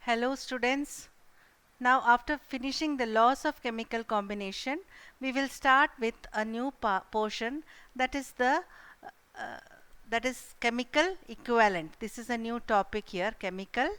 Hello students. Now after finishing the laws of chemical combination, we will start with a new portion that is the uh, that is chemical equivalent. This is a new topic here, chemical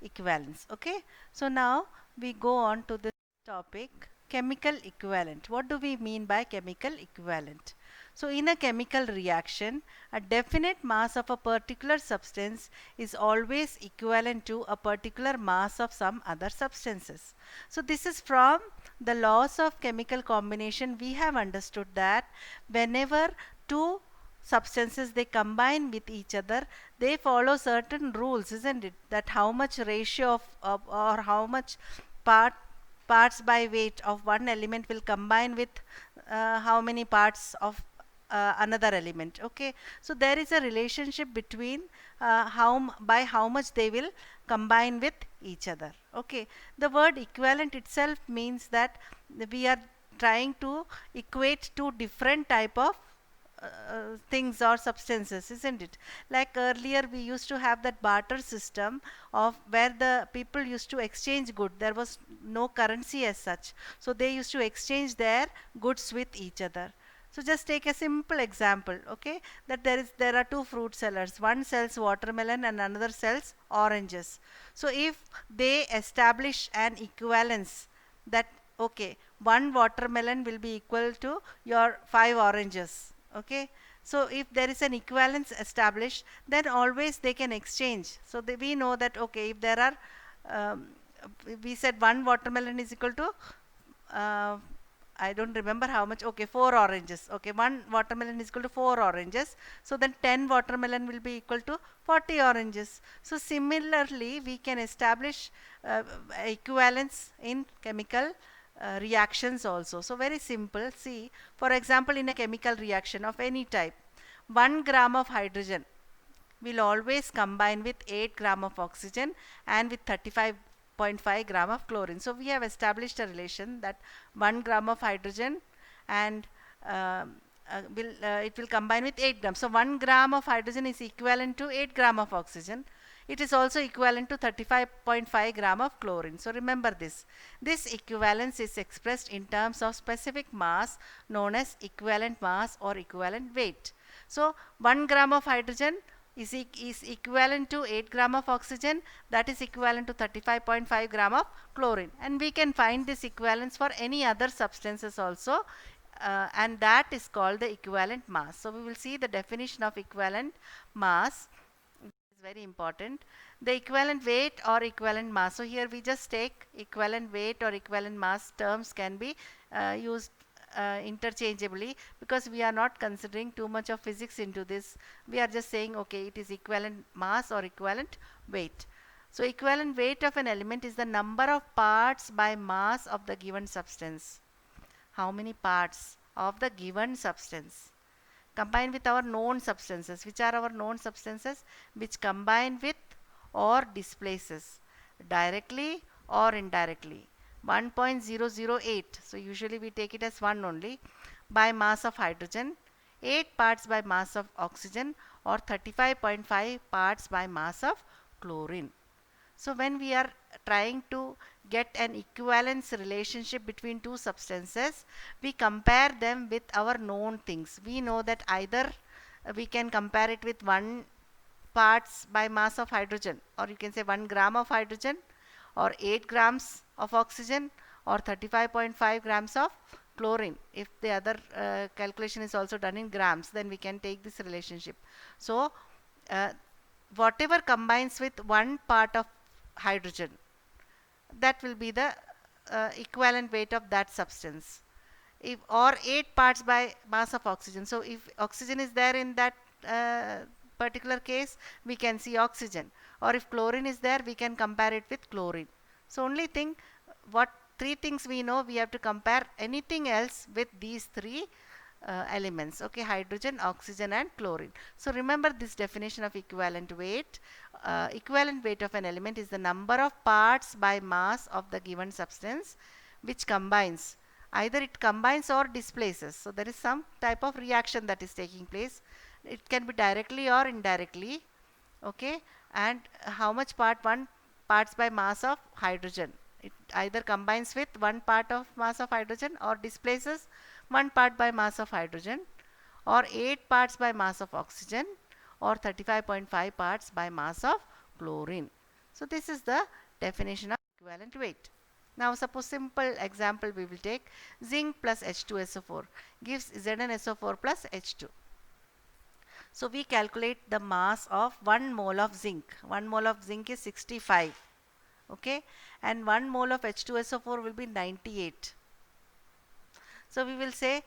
equivalence. Okay. So now we go on to this topic, chemical equivalent. What do we mean by chemical equivalent? So in a chemical reaction, a definite mass of a particular substance is always equivalent to a particular mass of some other substances. So this is from the laws of chemical combination. We have understood that whenever two substances they combine with each other, they follow certain rules, isn't it? That how much ratio of or how much parts by weight of one element will combine with how many parts of another element. Okay, so there is a relationship between by how much they will combine with each other. Okay, the word equivalent itself means that we are trying to equate two different type of things or substances, isn't it? Like earlier we used to have that barter system of where the people used to exchange good. There was no currency as such, so they used to exchange their goods with each other. So just take a simple example, okay, that there are two fruit sellers. One sells watermelon and another sells oranges. So if they establish an equivalence that okay, one watermelon will be equal to your 5 oranges. Okay, so if there is an equivalence established, then always they can exchange. So we know that okay, if there are um, we said one watermelon is equal to uh, I don't remember how much. Okay, 4 oranges. Okay, one watermelon is equal to 4 oranges. So then 10 watermelon will be equal to 40 oranges. So similarly, we can establish equivalence in chemical reactions also. So very simple. See, for example, in a chemical reaction of any type, 1 gram of hydrogen will always combine with 8 gram of oxygen and with 35.5 gram of chlorine. So we have established a relation that 1 gram of hydrogen and it will combine with 8 grams. So 1 gram of hydrogen is equivalent to 8 gram of oxygen. It is also equivalent to 35.5 gram of chlorine. So remember this. This equivalence is expressed in terms of specific mass known as equivalent mass or equivalent weight. So 1 gram of hydrogen is equivalent to 8 gram of oxygen, that is equivalent to 35.5 gram of chlorine, and we can find this equivalence for any other substances also, and that is called the equivalent mass. So we will see the definition of equivalent mass. Is very important. The equivalent weight or equivalent mass. So here we just take equivalent weight or equivalent mass. Terms can be used interchangeably because we are not considering too much of physics into this. We are just saying okay, it is equivalent mass or equivalent weight. So equivalent weight of an element is the number of parts by mass of the given substance. How many parts of the given substance combine with our known substances. Which are our known substances? Which combine with or displaces directly or indirectly. 1.008, so usually we take it as 1 only, by mass of hydrogen, 8 parts by mass of oxygen, or 35.5 parts by mass of chlorine. So when we are trying to get an equivalence relationship between two substances, we compare them with our known things. We know that either we can compare it with 1 parts by mass of hydrogen, or you can say 1 gram of hydrogen, or 8 grams of oxygen, or 35.5 grams of chlorine. If the other calculation is also done in grams, then we can take this relationship. So uh, whatever combines with 1 part of hydrogen, that will be the equivalent weight of that substance. If or 8 parts by mass of oxygen. So if oxygen is there in that particular case, we can see oxygen, or if chlorine is there, we can compare it with chlorine. So only thing, what three things we know, we have to compare anything else with these three elements. Okay, hydrogen, oxygen and chlorine. So remember this definition of equivalent weight. Equivalent weight of an element is the number of parts by mass of the given substance which combines. Either it combines or displaces. So there is some type of reaction that is taking place. It can be directly or indirectly. Okay, and how much part 1 parts by mass of hydrogen. It either combines with 1 part of mass of hydrogen or displaces 1 part by mass of hydrogen, or 8 parts by mass of oxygen, or 35.5 parts by mass of chlorine. So this is the definition of equivalent weight. Now suppose simple example we will take. Zinc plus H2SO4 gives ZnSO4 plus H2. So we calculate the mass of 1 mole of zinc. 1 mole of zinc is 65. Okay, and 1 mole of H2SO4 will be 98. So we will say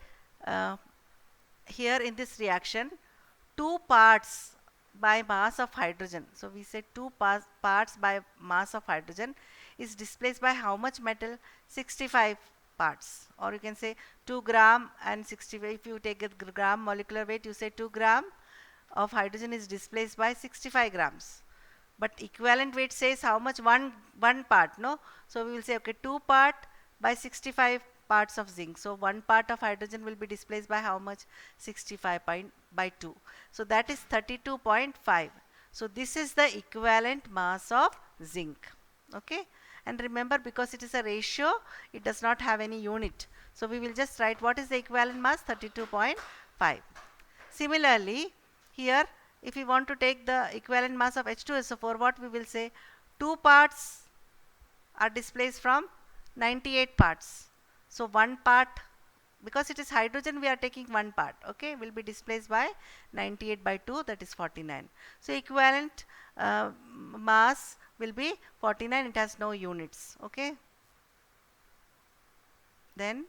here in this reaction, 2 parts by mass of hydrogen. So we say 2 parts by mass of hydrogen is displaced by how much metal? 65 parts. Or you can say 2 gram and 65. If you take a gram molecular weight, you say 2 gram of hydrogen is displaced by 65 grams. But equivalent weight says how much? One part, no? So we will say, okay, 2 part by 65 parts of zinc. So 1 part of hydrogen will be displaced by how much? 65 by 2. So that is 32.5. So this is the equivalent mass of zinc. Okay. And remember, because it is a ratio, it does not have any unit. So we will just write what is the equivalent mass? 32.5. Similarly, here if we want to take the equivalent mass of H2SO4, what we will say? 2 parts are displaced from 98 parts. So 1 part, because it is hydrogen, we are taking 1 part, okay, will be displaced by 98 by 2, that is 49. So equivalent mass will be 49, it has no units, okay. Then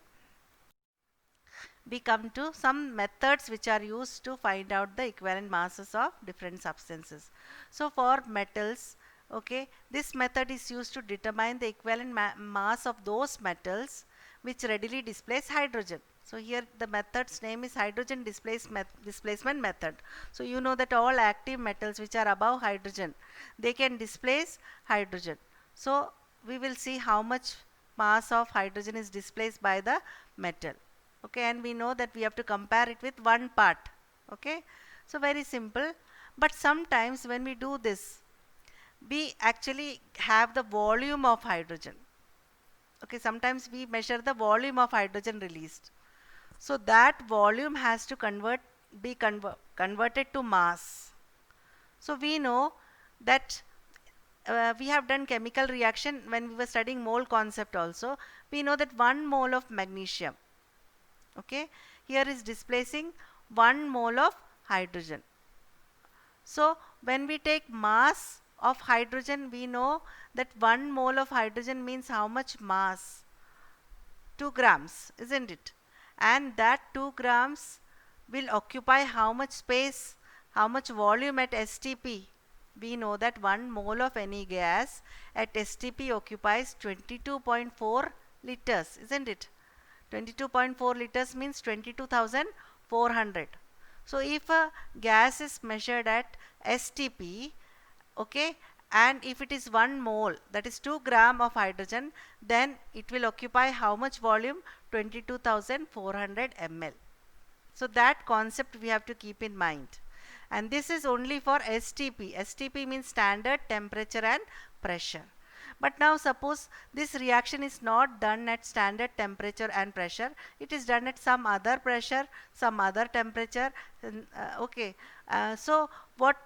we come to some methods which are used to find out the equivalent masses of different substances. So for metals, okay, this method is used to determine the equivalent mass of those metals which readily displace hydrogen. So here the method's name is hydrogen displacement method. So you know that all active metals which are above hydrogen, they can displace hydrogen. So we will see how much mass of hydrogen is displaced by the metal. Okay, and we know that we have to compare it with 1 part. Okay, so very simple. But sometimes when we do this, we actually have the volume of hydrogen. Okay, sometimes we measure the volume of hydrogen released. So that volume has to be converted to mass. So we know that we have done chemical reaction when we were studying mole concept also. We know that 1 mole of magnesium, okay, here is displacing 1 mole of hydrogen. So when we take mass of hydrogen, we know that 1 mole of hydrogen means how much mass? 2 grams, isn't it? And that 2 grams will occupy how much space, how much volume at STP? We know that 1 mole of any gas at STP occupies 22.4 liters, isn't it? 22.4 liters means 22,400. So if a gas is measured at STP, okay, and if it is 1 mole, that is 2 gram of hydrogen, then it will occupy how much volume? 22,400 ml. So that concept we have to keep in mind. And this is only for STP. STP means standard temperature and pressure. But now suppose this reaction is not done at standard temperature and pressure, it is done at some other pressure, some other temperature. Okay, so what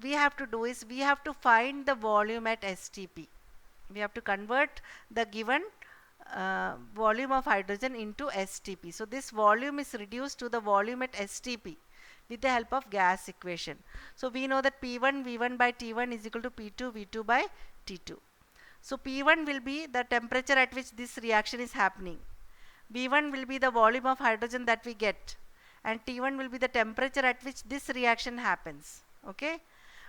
we have to do is we have to find the volume at STP. We have to convert the given volume of hydrogen into STP. So this volume is reduced to the volume at STP with the help of gas equation. So we know that P1 V1 by T1 is equal to P2 V2 by T2. So P1 will be the temperature at which this reaction is happening. V1 will be the volume of hydrogen that we get, and T1 will be the temperature at which this reaction happens. Okay,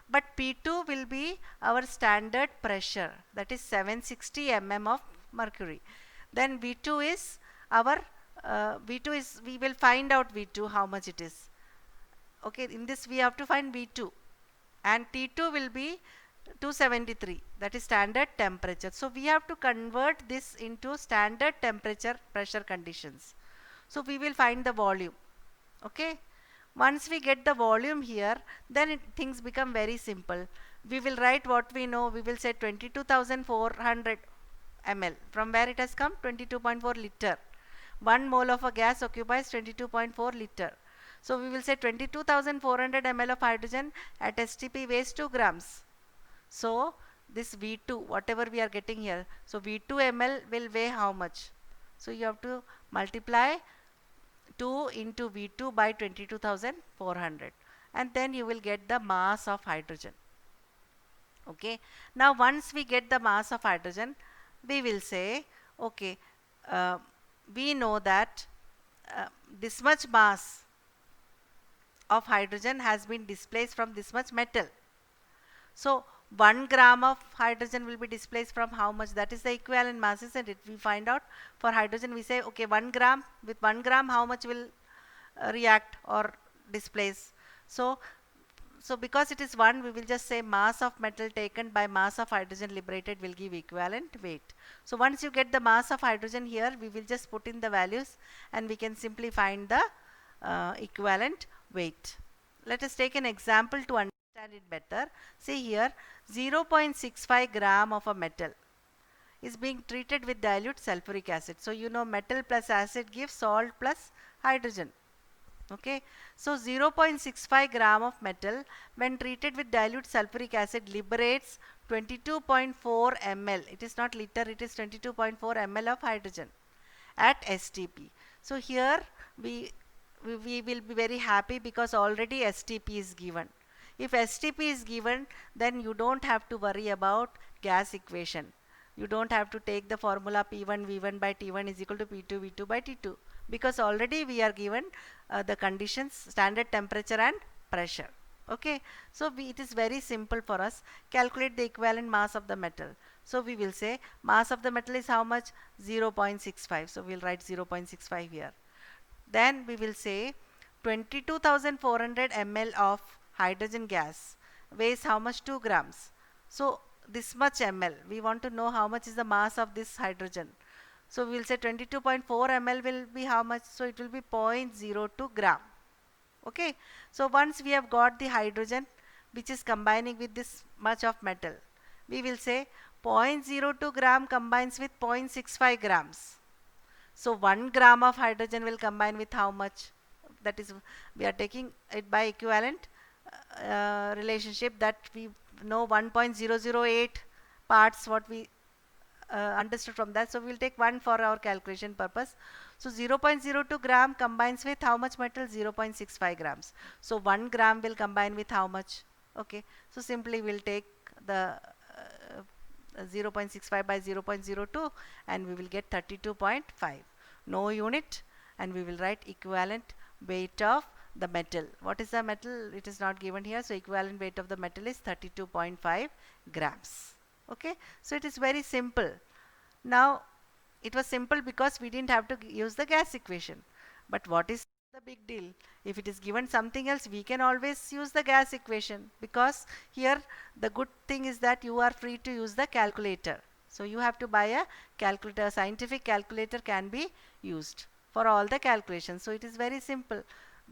but P2 will be our standard pressure, that is 760 mm of mercury. Then V2 is our we will find out V2 how much it is. Okay, in this we have to find V2, and T2 will be 273, that is standard temperature. So we have to convert this into standard temperature pressure conditions. So we will find the volume. Okay, once we get the volume here, then things become very simple. we will write what we know. We will say 22,400 ml. From where it has come? 22.4 liter. 1 mole of a gas occupies 22.4 liter. So we will say 22,400 ml of hydrogen at STP weighs 2 grams. So this V2, whatever we are getting here, so V2 ml will weigh how much? So you have to multiply 2 into V2 by 22,400, and then you will get the mass of hydrogen. Okay, now once we get the mass of hydrogen, we will say, okay, uh, we know that this much mass of hydrogen has been displaced from this much metal. So 1 gram of hydrogen will be displaced from how much? That is the equivalent mass, isn't it? We find out for hydrogen, we say, okay, 1 gram, with 1 gram how much will react or displace. So because it is 1, we will just say mass of metal taken by mass of hydrogen liberated will give equivalent weight. So once you get the mass of hydrogen here, we will just put in the values and we can simply find the equivalent weight. Let us take an example to understand it better. See here, 0.65 gram of a metal is being treated with dilute sulfuric acid. So you know metal plus acid gives salt plus hydrogen. Okay, so 0.65 gram of metal when treated with dilute sulfuric acid liberates 22.4 ml. It is not liter, it is 22.4 ml of hydrogen at STP. So here we will be very happy because already STP is given. If STP is given, then you don't have to worry about gas equation. You don't have to take the formula P1 V1 by T1 is equal to P2 V2 by T2, because already we are given the conditions, standard temperature and pressure. Okay, so it is very simple for us. Calculate the equivalent mass of the metal. So we will say mass of the metal is how much? 0.65. So we'll write 0.65 here. Then we will say 22,400 ml of hydrogen gas weighs how much? 2 grams. So this much ml, we want to know how much is the mass of this hydrogen. So we will say 22.4 ml will be how much? So it will be 0.02 gram. Okay, so once we have got the hydrogen which is combining with this much of metal, we will say 0.02 gram combines with 0.65 grams. So 1 gram of hydrogen will combine with how much? That is, we are taking it by equivalent relationship that we know 1.008 parts what we understood from that. So we will take 1 for our calculation purpose. So 0.02 gram combines with how much metal? 0.65 grams. So 1 gram will combine with how much? Okay, so simply we will take the 0.65 by 0.02 and we will get 32.5. No unit, and we will write equivalent weight of the metal. What is the metal? It is not given here. So equivalent weight of the metal is 32.5 grams. Okay, so it is very simple. Now it was simple because we didn't have to use the gas equation. But what is the big deal? If it is given something else, we can always use the gas equation, because here the good thing is that you are free to use the calculator. So you have to buy a calculator. A scientific calculator can be used for all the calculations. So it is very simple.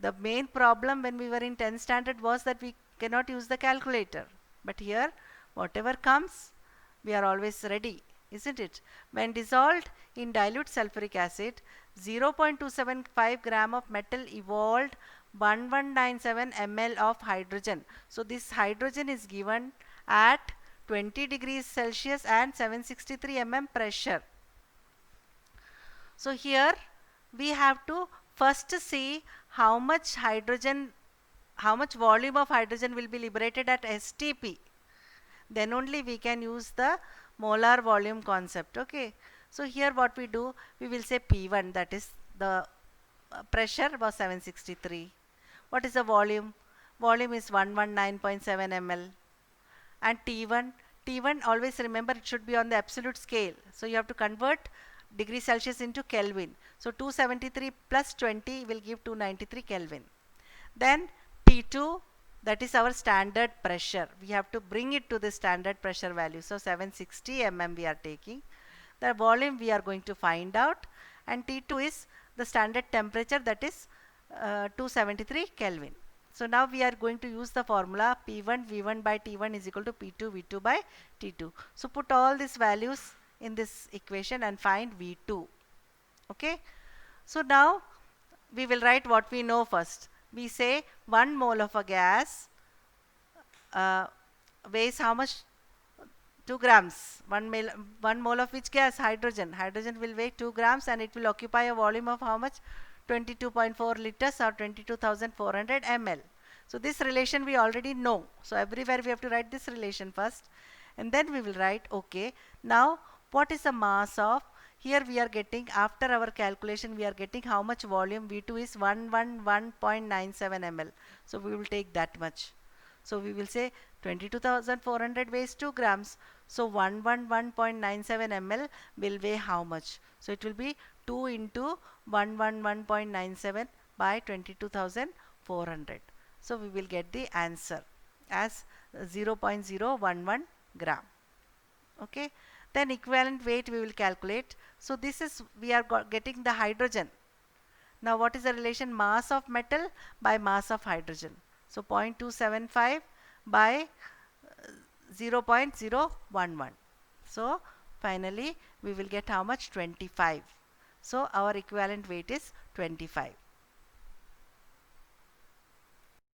The main problem when we were in 10th standard was that we cannot use the calculator. But here, whatever comes, we are always ready, isn't it? When dissolved in dilute sulfuric acid, 0.275 gram of metal evolved 1197 ml of hydrogen. So this hydrogen is given at 20 degrees Celsius and 763 mm pressure. So here we have to first see how much hydrogen, how much volume of hydrogen will be liberated at STP. Then only we can use the molar volume concept. Okay, so here what we do, we will say P1, that is the pressure was 763. What is the volume? Volume is 119.7 ml. And T1 always remember it should be on the absolute scale. So you have to convert degree Celsius into Kelvin. So 273 plus 20 will give 293 Kelvin. Then P2, that is our standard pressure. We have to bring it to the standard pressure value. So 760 mm we are taking. The volume we are going to find out, and T2 is the standard temperature, that is 273 Kelvin. So now we are going to use the formula P1 V1 by T1 is equal to P2 V2 by T2. So put all these values in this equation and find V2. Okay. So now we will write what we know first. We say 1 mole of a gas uh, weighs how much? 2 grams. 1 mole of which gas? Hydrogen. Hydrogen will weigh 2 grams and it will occupy a volume of how much? 22.4 liters or 22,400 ml. So this relation we already know. So everywhere we have to write this relation first. And then we will write, okay, now what is the mass of? Here we are getting, after our calculation, we are getting how much volume? V2 is 111.97 ml. So we will take that much. So we will say 22,400 weighs 2 grams. So 111.97 ml will weigh how much? So it will be 2 into 111.97 by 22,400. So we will get the answer as 0.011 gram. Okay. Then equivalent weight we will calculate. So this is, we are getting the hydrogen. Now what is the relation? Mass of metal by mass of hydrogen. So 0.275 by 0.011. So finally we will get how much? 25. So our equivalent weight is 25.